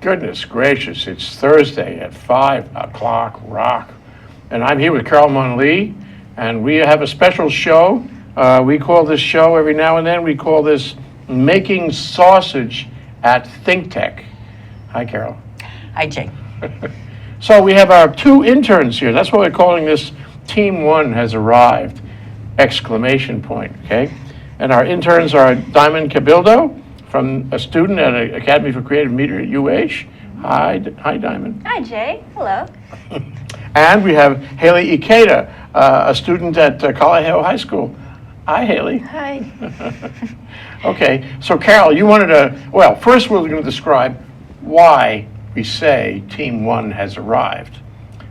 Goodness gracious, it's Thursday at 5 o'clock rock. And I'm here with Carl Monlee, and we have a special show. We call this show every now and then, we call this Making Sausage at ThinkTech. Hi, Carol. Hi, Jay. So we have our two interns here. That's why we're calling this Team One Has Arrived, exclamation point, okay? And our interns are Dymond Cabildo, from a student at the Academy for Creative Media at UH. Hi, Dymond. Hi, Jay. Hello. And we have Hayley Ikeda, a student at Kalaheo High School. Hi, Hayley. Hi. Okay, so Carol, you wanted to, well, first we're going to describe why we say Team One has arrived.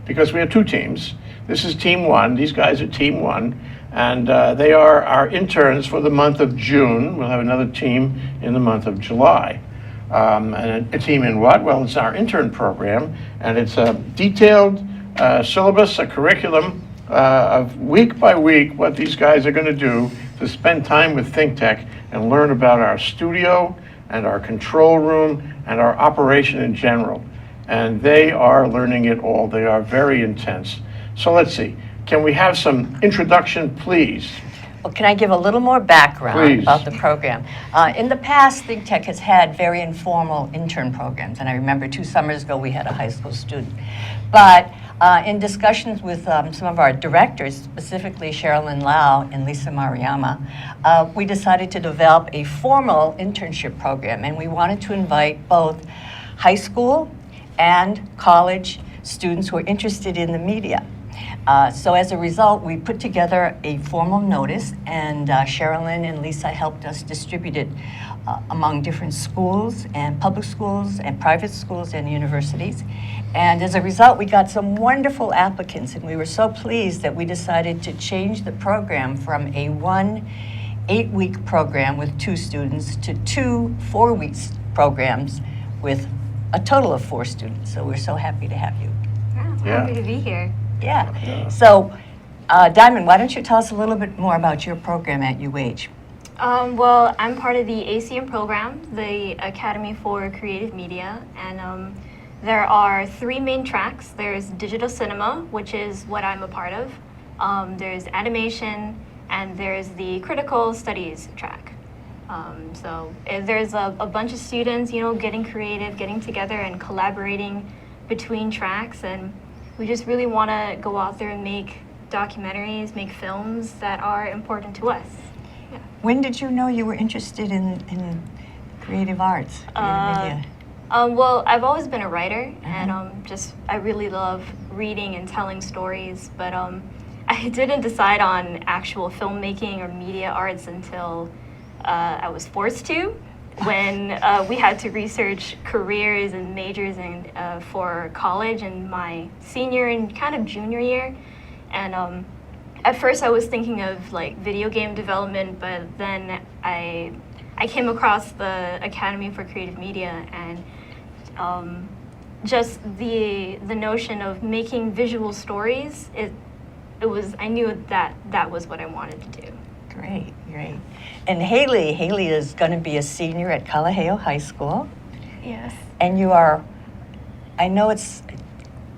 Because we have two teams. This is Team One, these guys are Team One, and they are our interns for the month of June. We'll have another team in the month of July. And a team in what? Well, it's our intern program, and it's a detailed syllabus, a curriculum of week by week what these guys are going to do to spend time with ThinkTech and learn about our studio and our control room and our operation in general. And they are learning it all. They are very intense. So let's see. Can we have some introduction, please? Well, can I give a little more background Please. about the program? In the past, ThinkTech has had very informal intern programs, and I remember 2 summers ago we had a high school student. But in discussions with some of our directors, specifically Sherilyn Lau and Lisa Mariyama, we decided to develop a formal internship program, and we wanted to invite both high school and college students who are interested in the media. So as a result, we put together a formal notice, and Sherilyn and Lisa helped us distribute it among different schools and public schools and private schools and universities. And as a result, we got some wonderful applicants, and we were so pleased that we decided to change the program from a 1 8-week program with 2 students to 2 4-week programs with a total of 4 students. So we're so happy to have you. Yeah. Happy to be here. Yeah. So, Dymond, why don't you tell us a little bit more about your program at UH? Well, I'm part of the ACM program, the Academy for Creative Media, and there are 3 main tracks. There's digital cinema, which is what I'm a part of. There's animation, and there's the critical studies track. So there's a bunch of students, getting creative, getting together and collaborating between tracks, and we just really want to go out there and make documentaries, make films that are important to us. Yeah. When did you know you were interested in creative arts, creative media? Well, I've always been a writer, and I really love reading and telling stories, but I didn't decide on actual filmmaking or media arts until I was forced to, when we had to research careers and majors for college in my senior and kind of junior year. And at first I was thinking of like video game development, but then I came across the Academy for Creative Media, and just the notion of making visual stories, I knew that was what I wanted to do. Great. And Hayley is going to be a senior at Kalaheo High School. Yes. And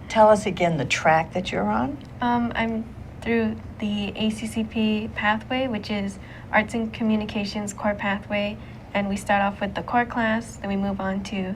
tell us again the track that you're on. I'm through the ACCP pathway, which is Arts and Communications core pathway, and we start off with the core class, then we move on to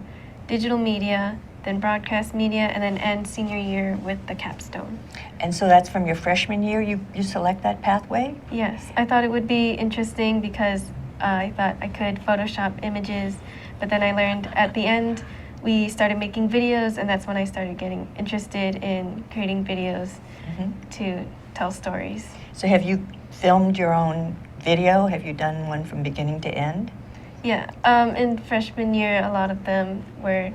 digital media, then broadcast media, and then end senior year with the capstone. And so that's from your freshman year, you select that pathway? Yes, I thought it would be interesting because I thought I could Photoshop images, but then I learned at the end we started making videos, and that's when I started getting interested in creating videos to tell stories. So have you filmed your own video? Have you done one from beginning to end? Yeah, in freshman year, a lot of them were,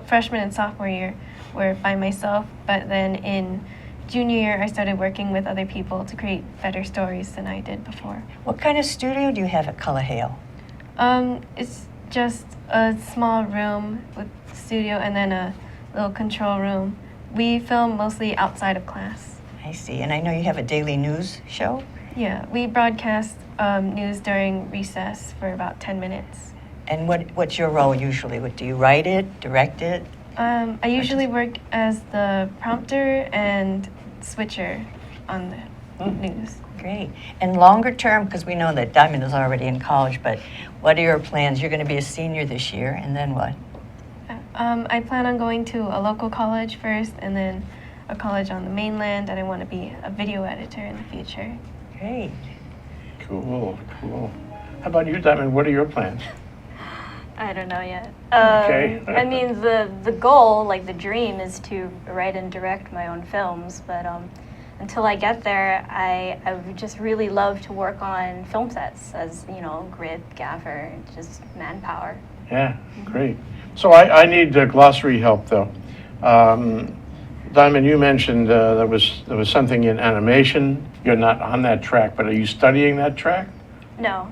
freshman and sophomore year were by myself, but then in junior year, I started working with other people to create better stories than I did before. What kind of studio do you have at Kalaheo? It's just a small room with studio and then a little control room. We film mostly outside of class. I see. And I know you have a daily news show? Yeah, we broadcast news during recess for about 10 minutes. And what's your role usually? Do you write it, direct it? I usually work as the prompter and switcher on the news. Great. And longer term, because we know that Dymond is already in college, but what are your plans? You're going to be a senior this year, and then what? I plan on going to a local college first and then a college on the mainland, and I want to be a video editor in the future. Great. Cool. How about you, Dymond? What are your plans? I don't know yet. Okay. I mean, the goal, like the dream, is to write and direct my own films. But until I get there, I would just really love to work on film sets as, grip, gaffer, just manpower. Yeah, great. So I need glossary help, though. Dymond, you mentioned there was something in animation. You're not on that track, but are you studying that track? No.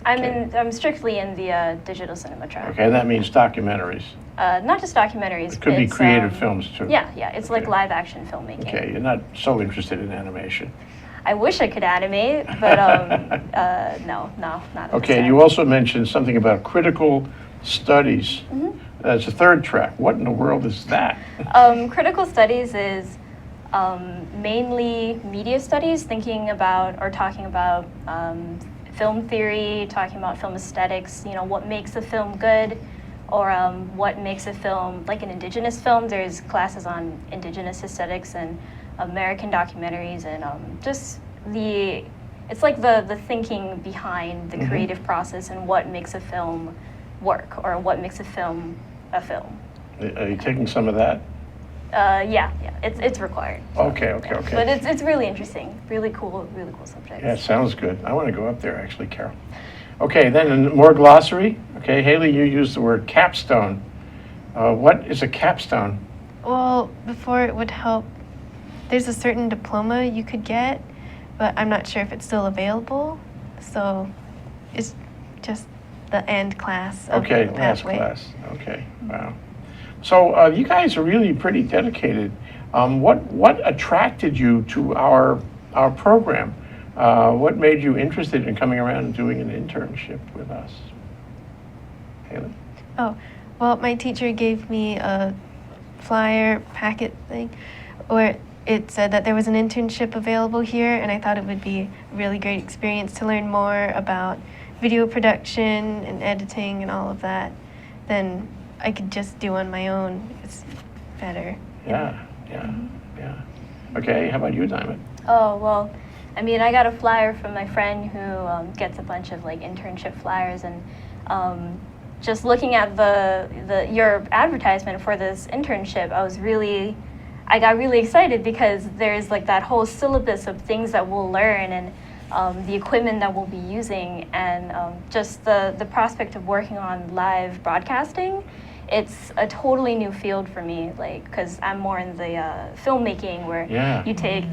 Okay. I'm strictly in the digital cinema track. Okay, that means documentaries. Not just documentaries. It could be it's, creative films, too. Yeah. It's like Okay. live action filmmaking. Okay, you're not so interested in animation. I wish I could animate, but no, not at this Okay, time. you also mentioned something about critical studies. Mm-hmm. That's a third track. What in the world is that? Critical studies is mainly media studies, thinking about or talking about film theory, talking about film aesthetics, what makes a film good, or what makes a film, like an indigenous film. There's classes on indigenous aesthetics and American documentaries, and it's like the thinking behind the creative process and what makes a film work, or what makes a film a film. Are you taking some of that? Yeah, it's required. Okay. But it's really interesting, really cool subjects. Yeah, sounds good. I want to go up there, actually, Carol. Okay, then more glossary. Okay, Hayley, you used the word capstone. What is a capstone? Well, before it would help, there's a certain diploma you could get, but I'm not sure if it's still available. So it's just the end class of Okay, the last pathway. class. Okay, wow. So you guys are really pretty dedicated. What attracted you to our program? What made you interested in coming around and doing an internship with us? Hayley? Oh, well, my teacher gave me a flyer packet thing where it said that there was an internship available here, and I thought it would be a really great experience to learn more about video production and editing and all of that than I could just do on my own. It's better. Yeah. Okay, how about you, Dymond? Oh, well, I mean, I got a flyer from my friend who gets a bunch of like internship flyers, and just looking at your advertisement for this internship, I got really excited because there's like that whole syllabus of things that we'll learn, and the equipment that we'll be using, and just the prospect of working on live broadcasting. It's a totally new field for me, like, because I'm more in the filmmaking where you take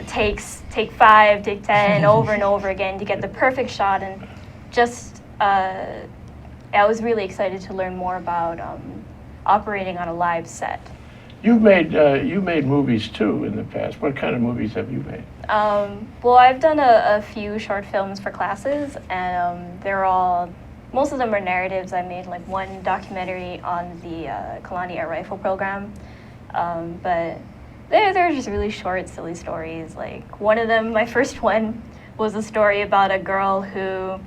take 5, take 10 over and over again to get the perfect shot, and just I was really excited to learn more about operating on a live set. You made movies too in the past. What kind of movies have you made? Well, I've done a few short films for classes, and most of them are narratives. I made like one documentary on the Kalaheo Air Rifle program, but they're just really short, silly stories. Like one of them, my first one, was a story about a girl who's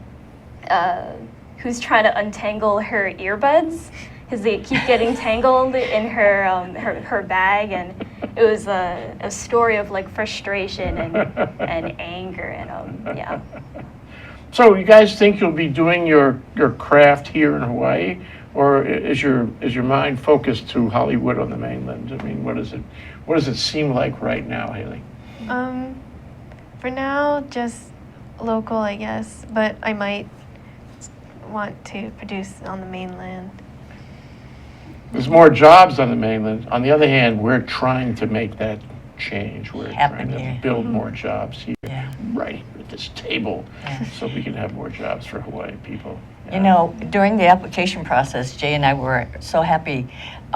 trying to untangle her earbuds because they keep getting tangled in her bag, and it was a story of like frustration and anger, and yeah. So you guys think you'll be doing your craft here in Hawaii, or is your mind focused to Hollywood on the mainland? I mean, what does it seem like right now, Hayley? For now, just local, I guess, but I might want to produce on the mainland. There's more jobs on the mainland. On the other hand, we're trying to make that change. We're Happen trying here. to build more jobs here, Yeah. right at this table, Yeah. so we can have more jobs for Hawaii people. You know, during the application process, Jay and I were so happy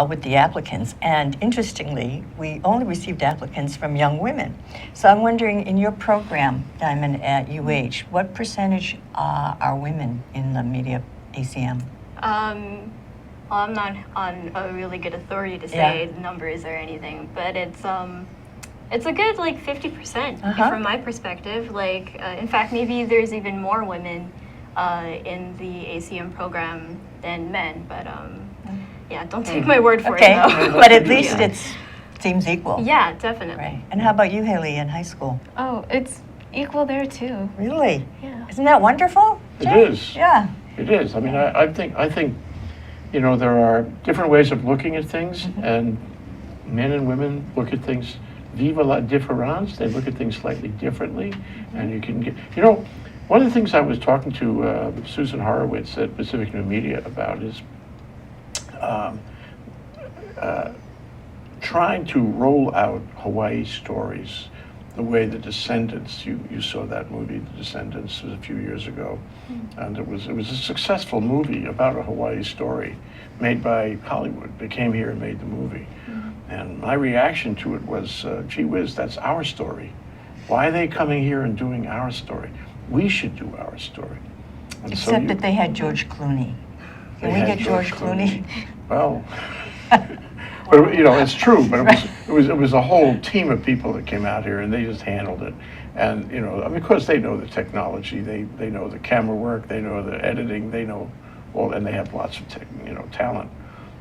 with the applicants, and interestingly, we only received applicants from young women. So I'm wondering, in your program, Dymond, at UH, what percentage are women in the media ACM? Well, I'm not on a really good authority to say numbers or anything, but it's a good like 50% from my perspective. Like, in fact, maybe there's even more women in the ACM program than men, but yeah, don't take my word for it though. But at least it seems equal. Yeah, definitely. Right. And how about you, Hayley, in high school? Oh, it's equal there too. Really? Yeah. Isn't that wonderful? It is. Yeah. It is. I mean, I think, you know, there are different ways of looking at things, and men and women look at things viva la différence. They look at things slightly differently, and you can get, you know, one of the things I was talking to Susan Horowitz at Pacific New Media about is trying to roll out Hawaii stories the way The Descendants, you saw that movie, The Descendants, was a few years ago, and it was a successful movie about a Hawaii story made by Hollywood. They came here and made the movie. And my reaction to it was, gee whiz, that's our story. Why are they coming here and doing our story? We should do our story. And Except that they had George Clooney. Can we get George Clooney? Well, but you know, it's true. But it was a whole team of people that came out here, and they just handled it. And you know, I mean, of course, they know the technology, they know the camera work, they know the editing, they know all, and they have lots of talent.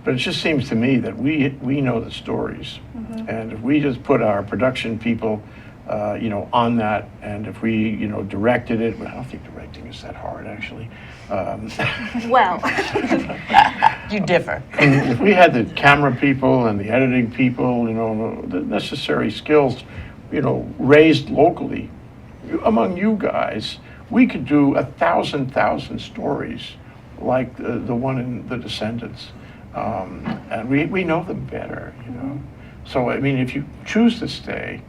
But it just seems to me that we know the stories, and if we just put our production people, on that, and if we directed it, well, I don't think directing is that hard actually. Well, You differ. If we had the camera people and the editing people, the necessary skills, raised locally among you guys, we could do 1,000 stories like the one in The Descendants. And we know them better, So, I mean, if you choose to stay,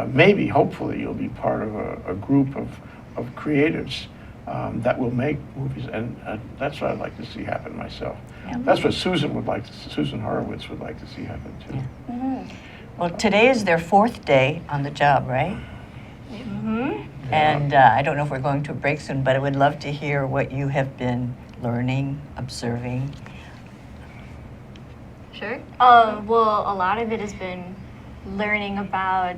maybe, hopefully, you'll be part of a group of creatives that will make movies, and that's what I'd like to see happen myself. Yeah. That's what Susan Horowitz would like to see happen too. Yeah. Well, today is their 4th day on the job, right? And I don't know if we're going to a break soon, but I would love to hear what you have been learning, observing. Sure. Well, a lot of it has been learning about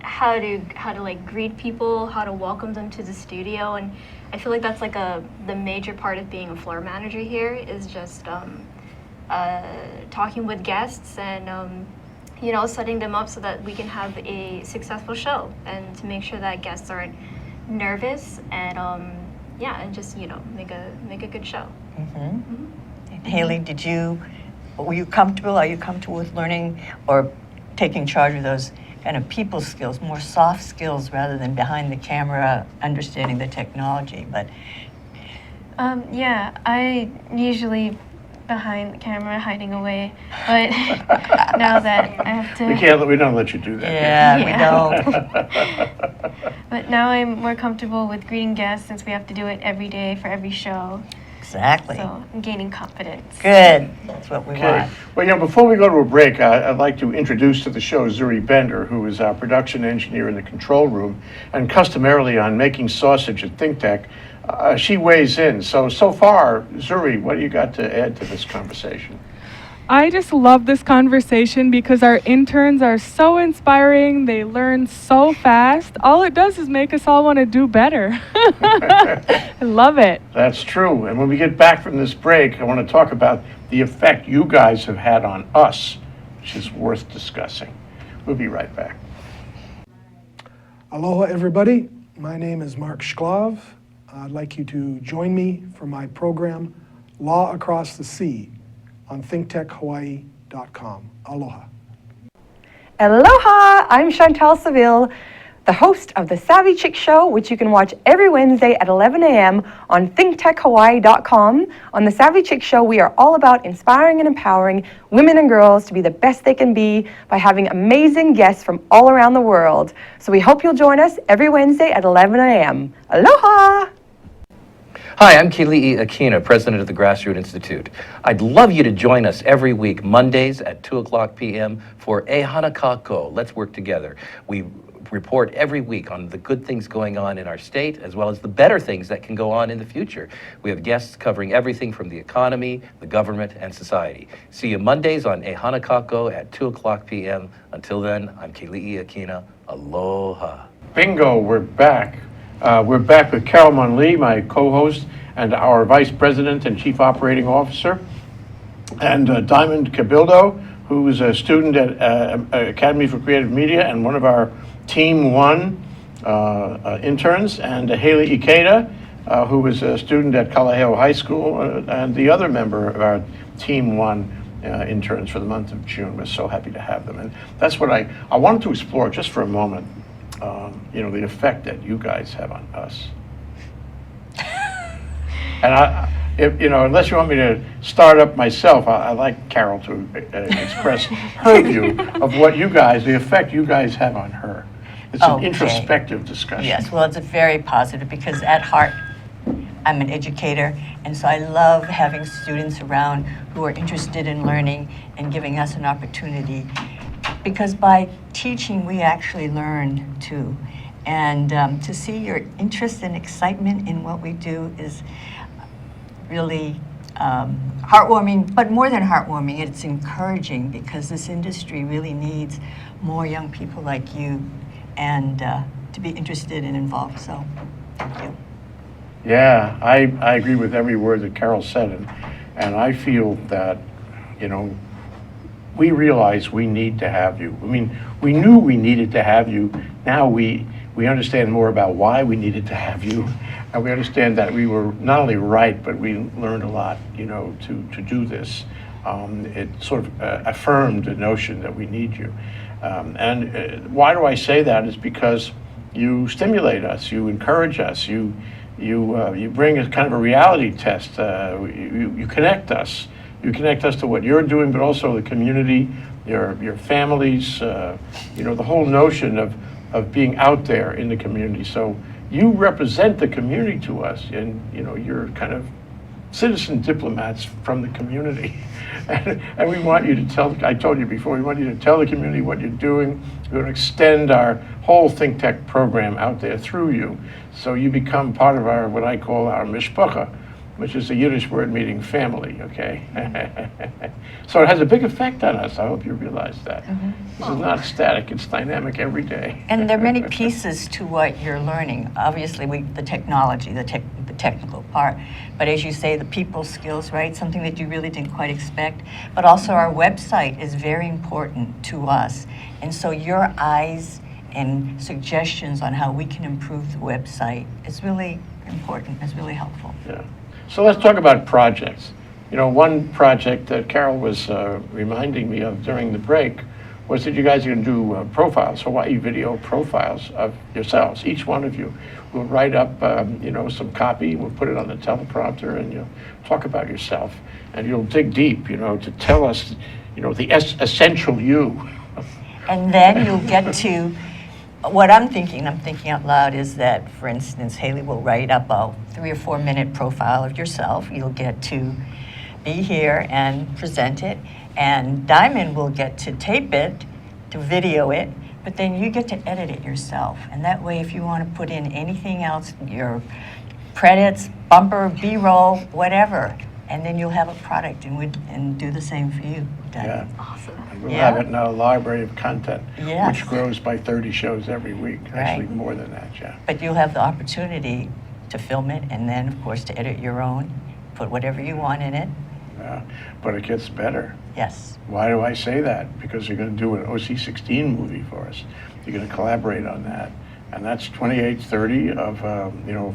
how to like greet people, how to welcome them to the studio, and I feel like that's like the major part of being a floor manager here is just talking with guests and setting them up so that we can have a successful show, and to make sure that guests aren't nervous and and just make a good show. Hayley, were you comfortable? Are you comfortable with learning or taking charge of those kind of people skills, more soft skills rather than behind the camera, understanding the technology? But yeah, I usually behind the camera hiding away, but now that I have to... We don't let you do that. Yeah, we don't. But now I'm more comfortable with greeting guests since we have to do it every day for every show. Exactly. So I'm gaining confidence. Good. That's what we want. Well, before we go to a break, I'd like to introduce to the show Zuri Bender, who is our production engineer in the control room, and customarily on Making Sausage at ThinkTech, she weighs in. So far, Zuri, what do you got to add to this conversation? I just love this conversation because our interns are so inspiring. They learn so fast. All it does is make us all want to do better. I love it. That's true. And when we get back from this break, I want to talk about the effect you guys have had on us, which is worth discussing. We'll be right back. Aloha, everybody. My name is Mark Shklov. I'd like you to join me for my program, Law Across the Sea, on ThinkTechHawaii.com. Aloha. Aloha! I'm Chantal Seville, the host of The Savvy Chick Show, which you can watch every Wednesday at 11 a.m. on ThinkTechHawaii.com. On The Savvy Chick Show, we are all about inspiring and empowering women and girls to be the best they can be by having amazing guests from all around the world. So we hope you'll join us every Wednesday at 11 a.m. Aloha! Hi, I'm Hayley Ikeda, president of the Grassroot Institute. I'd love you to join us every week, Mondays at 2 o'clock p.m. for E Hana Kako. Let's work together. We report every week on the good things going on in our state, as well as the better things that can go on in the future. We have guests covering everything from the economy, the government, and society. See you Mondays on Ehanakako at 2:00 p.m. Until then, I'm Hayley Ikeda. Aloha. Bingo, we're back. We're back with Carol Munlee, my co-host, and our Vice President and Chief Operating Officer, and Dymond Cabildo, who's a student at Academy for Creative Media and one of our Team 1 interns, and Hayley Ikeda, who is a student at Kalaheo High School, and the other member of our Team 1 interns for the month of June. We're so happy to have them. And that's what I wanted to explore just for a moment, the effect that you guys have on us. And unless you want me to start up myself, I like Carol to express her view of what the effect you guys have on her. It's an Okay. introspective discussion. Yes, well, it's a very positive because at heart, I'm an educator, and so I love having students around who are interested in learning and giving us an opportunity. Because by teaching, we actually learn too. And to see your interest and excitement in what we do is really heartwarming, but more than heartwarming, it's encouraging because this industry really needs more young people like you and to be interested and involved. So, thank you. Yeah, I agree with every word that Carol said, and I feel that, we realize we need to have you. I mean, we knew we needed to have you. Now we understand more about why we needed to have you, and we understand that we were not only right, but we learned a lot, to do this. It sort of affirmed the notion that we need you. And why do I say that? Is because you stimulate us, you encourage us, you bring a kind of a reality test. You connect us. You connect us to what you're doing, but also the community, your families. The whole notion of being out there in the community. So you represent the community to us, and you're kind of citizen diplomats from the community. And we want you to tell, I told you before, we want you to tell the community what you're doing. We're going to extend our whole ThinkTech program out there through you. So you become part of our, what I call our mishpacha, which is a Yiddish word meaning family, okay? So it has a big effect on us. I hope you realize that. This is not static, it's dynamic every day. And there are many pieces to what you're learning. Obviously, the technology, the technical part, but as you say, the people skills, right? Something that you really didn't quite expect. But also our website is very important to us. And so your eyes and suggestions on how we can improve the website is really important, is really helpful. Yeah. So let's talk about projects. One project that Carol was reminding me of during the break was that you guys are going to do profiles, Hawaii video profiles of yourselves. Each one of you will write up, some copy. We'll put it on the teleprompter, and you'll talk about yourself, and you'll dig deep, to tell us, the essential you. And then you'll get to what I'm thinking out loud is that, for instance, Hayley will write up a 3 or 4 minute profile of yourself. You'll get to be here and present it, and Dymond will get to tape it, to video it, but then you get to edit it yourself. And that way, if you want to put in anything else, your credits, bumper, B-roll, whatever, and then you'll have a product, and do the same for you, Dymond. Yeah. Awesome. And we'll Yeah. have it in our library of content, Yes. which grows by 30 shows every week. Actually, Right. more than that, yeah. But you'll have the opportunity to film it, and then, of course, to edit your own, put whatever you want in it. Yeah. But it gets better. Yes. Why do I say that? Because you're going to do an OC-16 movie for us. You're going to collaborate on that. And that's 28:30 of,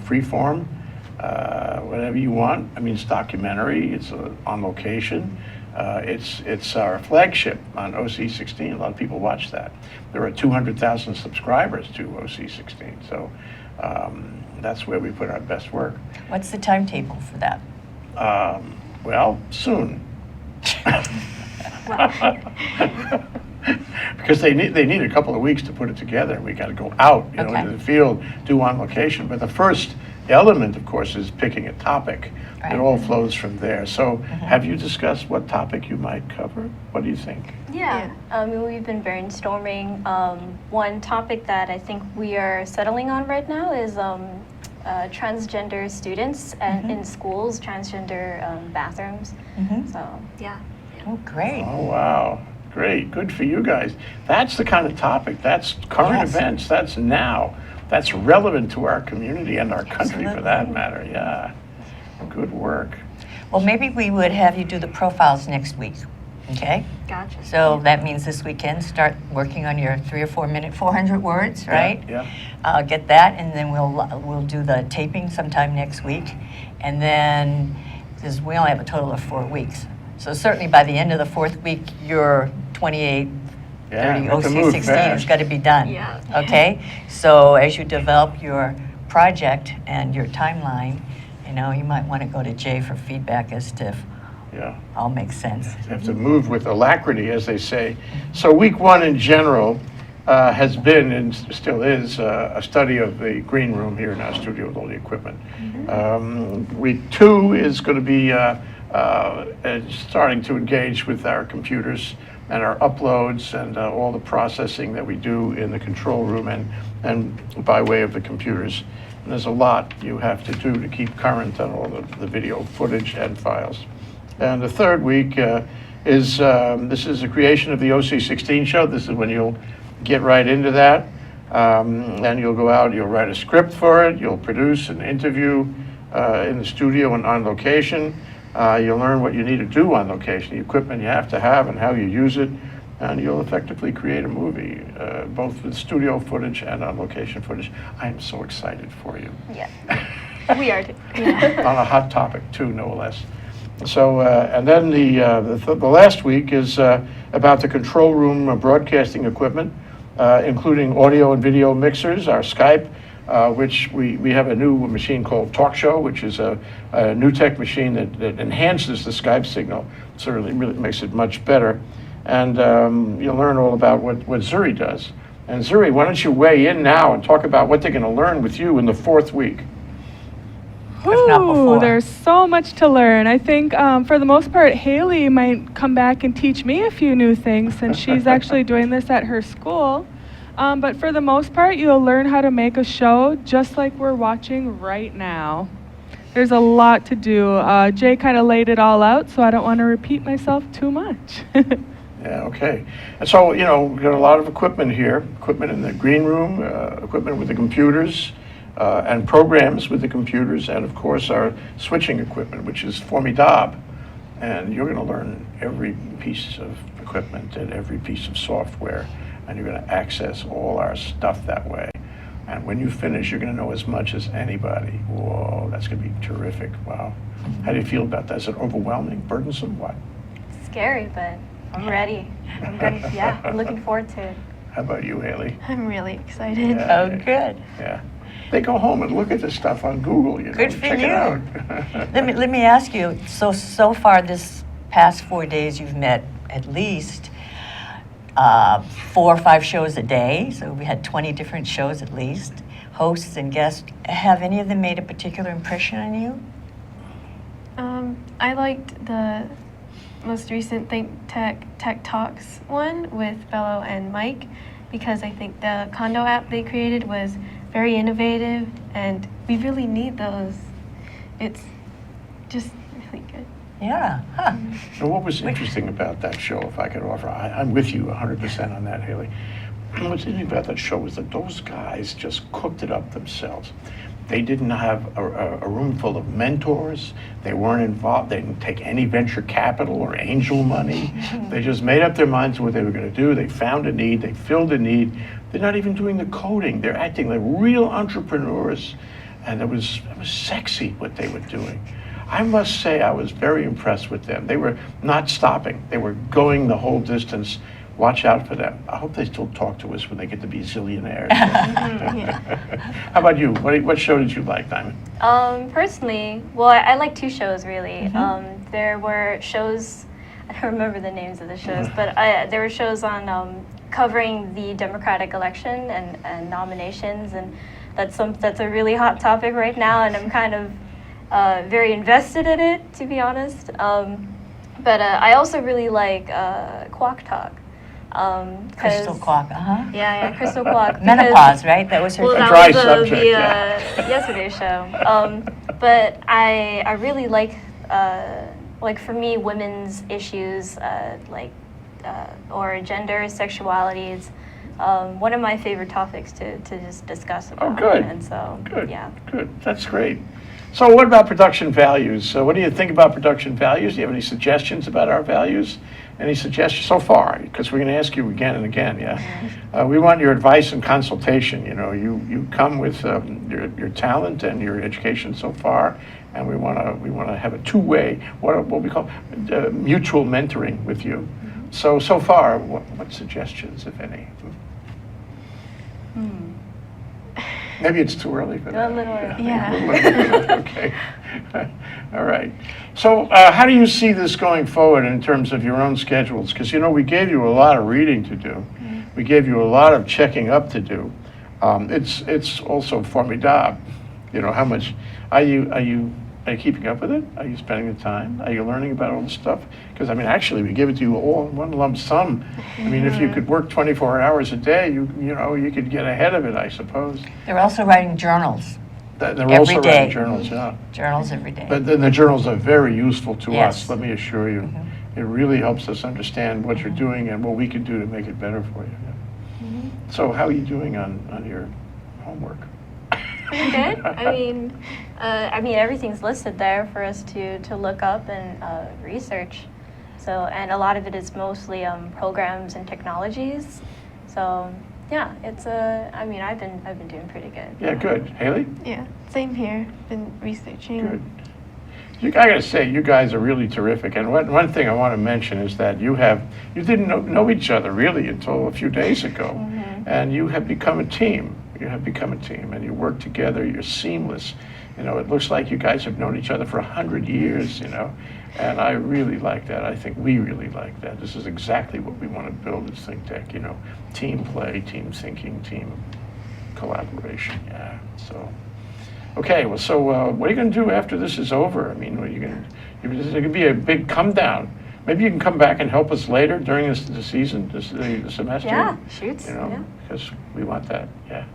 free form, whatever you want. I mean, it's documentary, it's on location. It's our flagship on OC-16. A lot of people watch that. There are 200,000 subscribers to OC-16. So that's where we put our best work. What's the timetable for that? Well, soon. Because they need a couple of weeks to put it together. We got to go out, Okay. into the field, do on location. But the first element, of course, is picking a topic. Right. It all flows from there. So have you discussed what topic you might cover? What do you think? Yeah, we've been brainstorming. One topic that I think we are settling on right now is transgender students and in schools, transgender bathrooms. So, yeah. Oh, great. Oh, wow. Great. Good for you guys. That's the kind of topic. That's current Yes. events. That's now. That's relevant to our community and our country for that Absolutely. matter. Yeah. Good work. Well, maybe we would have you do the profiles next week, okay? Gotcha. So that means this weekend, start working on your 3 or 4 minute, 400 words, right? Yeah. Get that, and then we'll do the taping sometime next week. And then, because we only have a total of 4 weeks. So certainly by the end of the 4th week, your 28, Yeah, 30, we have to OC move 16 has fast. got to be done. Yeah. Okay? So as you develop your project and your timeline, you know, you might want to go to Jay for feedback as to if Yeah. all makes sense. You have to move with alacrity, as they say. So week 1 in general has been and still is a study of the green room here in our studio with all the equipment. Week 2 is going to be starting to engage with our computers and our uploads and all the processing that we do in the control room and by way of the computers. And there's a lot you have to do to keep current on all the video footage and files. And the 3rd week is this is the creation of the OC16 show. This is when you'll get right into that. And you'll go out, you'll write a script for it, you'll produce an interview in the studio and on location. You'll learn what you need to do on location, the equipment you have to have and how you use it. And you'll effectively create a movie, both with studio footage and on location footage. I am so excited for you. Yeah. We are too. On a hot topic too, no less. So, and then the last week is about the control room broadcasting equipment, including audio and video mixers, our Skype, which we have a new machine called Talk Show, which is a new tech machine that enhances the Skype signal. So it really makes it much better. And you'll learn all about what Zuri does. And Zuri, why don't you weigh in now and talk about what they're going to learn with you in the 4th week? If not before. There's so much to learn. I think for the most part, Hayley might come back and teach me a few new things since she's actually doing this at her school. But for the most part, you'll learn how to make a show just like we're watching right now. There's a lot to do. Jay kind of laid it all out, so I don't want to repeat myself too much. Yeah, okay. And so, you know, we've got a lot of equipment here, equipment in the green room, equipment with the computers, and programs with the computers, and of course our switching equipment, which is formidable. And you're going to learn every piece of equipment and every piece of software, and you're going to access all our stuff that way. And when you finish, you're going to know as much as anybody. Whoa, that's going to be terrific. Wow. How do you feel about that? Is it overwhelming, burdensome, what? Scary, but I'm ready. Yeah, I'm looking forward to it. How about you, Hayley? I'm really excited. Yeah. Oh, good. Yeah. They go home and look at this stuff on Google, you know. Good for check you. it out. Let me ask you, so far this past 4 days you've met at least 4 or 5 shows a day, so we had 20 different shows at least, hosts and guests. Have any of them made a particular impression on you? I liked the most recent ThinkTech Tech Talks one with Bello and Mike because I think the condo app they created was very innovative and we really need those. It's just really good. Yeah. Huh. So what was interesting about that show, if I could offer, I'm with you 100% on that, Hayley. What's interesting about that show was that those guys just cooked it up themselves. They didn't have a room full of mentors. They weren't involved. They didn't take any venture capital or angel money. They just made up their minds what they were going to do. They found a need. They filled a need. They're not even doing the coding. They're acting like real entrepreneurs. And it was sexy what they were doing. I must say I was very impressed with them. They were not stopping. They were going the whole distance. Watch out for them. I hope they still talk to us when they get to be zillionaires. How about you? What show did you like, Dymond? Personally, well, I like 2 shows really. There were shows, I don't remember the names of the shows, but there were shows on covering the Democratic election and nominations, and that's a really hot topic right now, and I'm kind of very invested in it, to be honest. But I also really like Quack Talk. Crystal Quack, Yeah, Crystal Quack. Menopause, right? That was her Well, thing. that dry was subject, the yeah. yesterday's show. But I really like for me, women's issues or gender, sexualities. One of my favorite topics to just discuss about. Oh, good. And so, Good. yeah. Good. That's great. So what about production values? So what do you think about production values? Do you have any suggestions about our values? Any suggestions so far? Because we're going to ask you again and again, yeah? We want your advice and consultation. You know, you come with your talent and your education so far, and we want to have a two-way, what we call mutual mentoring with you. So far, what suggestions, if any? Maybe it's too early for that. A little early. Yeah. Okay. All right. So how do you see this going forward in terms of your own schedules? Because, you know, we gave you a lot of reading to do. We gave you a lot of checking up to do. It's also formidable. You know, how much are you keeping up with it? Are you spending the time? Are you learning about all the stuff? Because, I mean, actually, we give it to you all in one lump sum. I mean, if you could work 24 hours a day, you know, you could get ahead of it, I suppose. They're also writing journals. They're Every also day. writing journals, yeah. Journals every day. But then the journals are very useful to Yes. us, let me assure you. It really helps us understand what you're doing and what we can do to make it better for you. Yeah. So how are you doing on your homework? Pretty good. I mean, everything's listed there for us to look up and research. So, and a lot of it is mostly programs and technologies. So, yeah, it's I mean, I've been doing pretty good. Yeah, good. Haley? Yeah, same here. Been researching. Good. I gotta say, you guys are really terrific. And one thing I want to mention is that you didn't know each other really until a few days ago, and you have become a team. You have become a team, and you work together. You're seamless. You know, it looks like you guys have known each other for 100 years. You know, and I really like that. I think we really like that. This is exactly what we want to build at ThinkTech. You know, team play, team thinking, team collaboration. Yeah. So. Okay, well, so what are you going to do after this is over? I mean, what are you going to? There's going to be a big come down. Maybe you can come back and help us later during the season, the semester. Yeah, shoots. You know, Yeah. because we want that. Yeah.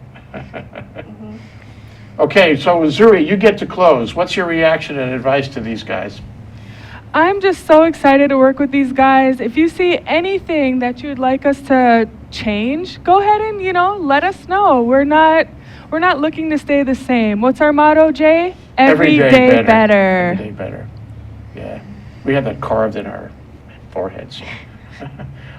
Okay, so Zuri, you get to close. What's your reaction and advice to these guys? I'm just so excited to work with these guys. If you see anything that you'd like us to change, go ahead and, you know, let us know. We're not looking to stay the same. What's our motto, Jay? Every day better. Every day better. Yeah. We have that carved in our foreheads.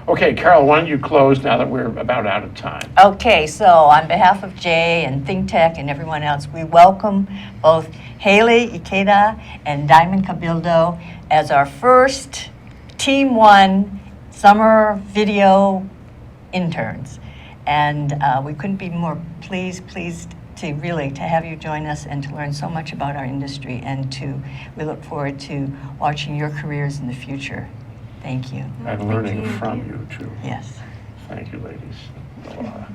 Okay, Carol, why don't you close now that we're about out of time? Okay, so on behalf of Jay and ThinkTech and everyone else, we welcome both Hayley Ikeda and Dymond Cabildo as our first Team 1 summer video interns. And we couldn't be more pleased to have you join us and to learn so much about our industry, and we look forward to watching your careers in the future. Thank you. And learning from you, too. Yes. Thank you, ladies.